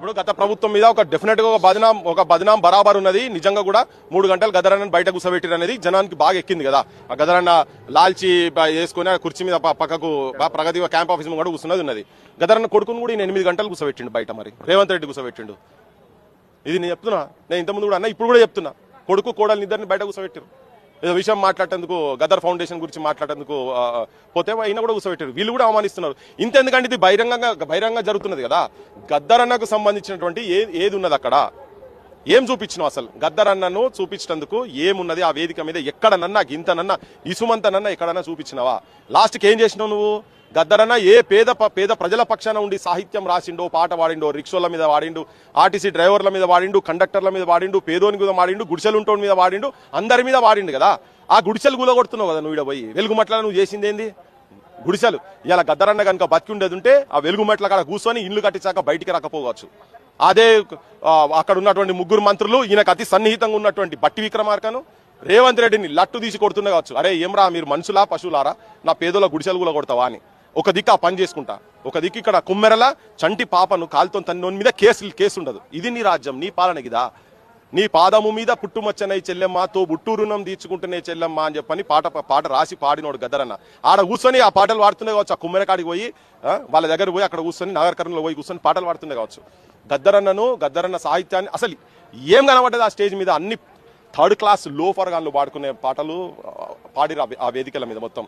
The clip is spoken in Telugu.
ఇప్పుడు గత ప్రభుత్వం మీద ఒక డెఫినెట్ గా ఒక బదనాం బరాబర్ ఉన్నది. నిజంగా కూడా 3 గంటలు గదరన్నని బయట కూర్చోబెట్టిరు అనేది జనానికి బాగా ఎక్కింది కదా. ఆ గదరన్న లాల్చి వేసుకుని కుర్చీ మీద పక్కకు ప్రగతి క్యాంప్ ఆఫీస్ కూడా కూర్చున్నది. గదరన్న కొడుకుని కూడా 8 గంటలు కూర్చోబెట్టిండు బయట. మరి రేవంత్ రెడ్డి కూర్చోబెట్టిండు. ఇది నేను చెప్తున్నా, నేను ఇంతకుముందు కూడా అన్నా, ఇప్పుడు కూడా చెప్తున్నా. కొడుకు కోడలు ఇద్దరిని బయట కూర్చోబెట్టారు. ఏదో విషయం మాట్లాడేందుకు, గదర్ ఫౌండేషన్ గురించి మాట్లాడేందుకు పోతే అయినా కూడా కూర్చోబెట్టారు. వీళ్ళు కూడా అవమానిస్తున్నారు. ఇంతెందుకంటే ఇది బహిరంగంగా జరుగుతున్నది కదా. గద్దర్ అన్నకు సంబంధించినటువంటి ఏది ఉన్నది అక్కడ, ఏం చూపించినావు అసలు? గద్దర్ అన్నను చూపించినందుకు ఏమున్నది ఆ వేదిక మీద? ఎక్కడనన్నా ఇంతనన్నా ఇసుమంతనన్నా ఎక్కడన్నా చూపించినావా? లాస్ట్కి ఏం చేసినావు నువ్వు? గద్దరన్న ఏ పేద ప్రజల పక్షాన ఉండి సాహిత్యం రాసిండో, పాట వాడిండో, రిక్షోల మీద వాడిండు, ఆర్టీసీ డ్రైవర్ల మీద వాడిండు, కండక్టర్ల మీద వాడిండు, పేదోని మీద వాడిండు, గుడిసెలుంటోని మీద వాడిండు, అందరి మీద వాడిండు కదా. ఆ గుడిసెలు కూలగొడుతున్నావు కదా నువ్వు. పోయి వెలుగుమట్ల నువ్వు చేసింది ఏంది? గుడిసెలు. ఇలా గద్దరన్న కనుక బతికి ఉండేది ఉంటే ఆ వెలుగుమట్ల కాడ కూర్చొని ఇల్లు కట్టించాక బయటికి రాకపోవచ్చు. అదే అక్కడ ఉన్నటువంటి 3 మంత్రులు, ఈయనకు అతి సన్నిహితంగా ఉన్నటువంటి బట్టి విక్రమార్కను, రేవంత్ రెడ్డిని లట్టు తీసి కొడుతున్నా కావచ్చు. అరే ఏమ్రా మీరు మనుషులా పశువులారా, నా పేదోళ్ళ గుడిసెలు కూలగొడతావా అని. ఒక దిక్కు ఆ పని చేసుకుంటా, ఒక దిక్కు ఇక్కడ కుమ్మెరల చంటి పాపను కాలుతో తన్నోని మీద కేసు ఉండదు. ఇది నీ రాజ్యం, నీ పాలన గిదా? నీ పాదము మీద పుట్టుమచ్చనై చెల్లెమ్మ, తో బుట్టు రుణం తీర్చుకుంటునే చెల్లెమ్మ అని చెప్పని పాట రాసి పాడినోడు గద్దరన్న. ఆడ కూర్చొని ఆ పాటలు పాడుతుండే కావచ్చు. ఆ కుమ్మెర కాడికి పోయి వాళ్ళ దగ్గర పోయి అక్కడ కూర్చొని నగరకరణలో పోయి కూర్చొని పాటలు పాడుతుండే కావచ్చు. గద్దరన్న సాహిత్యాన్ని అసలు ఏం కనబడ్డది ఆ స్టేజ్ మీద? అన్ని 3rd క్లాస్ లోఫర్ గాన్లు పాడుకునే పాటలు పాడిరు ఆ వేదికల మీద మొత్తం.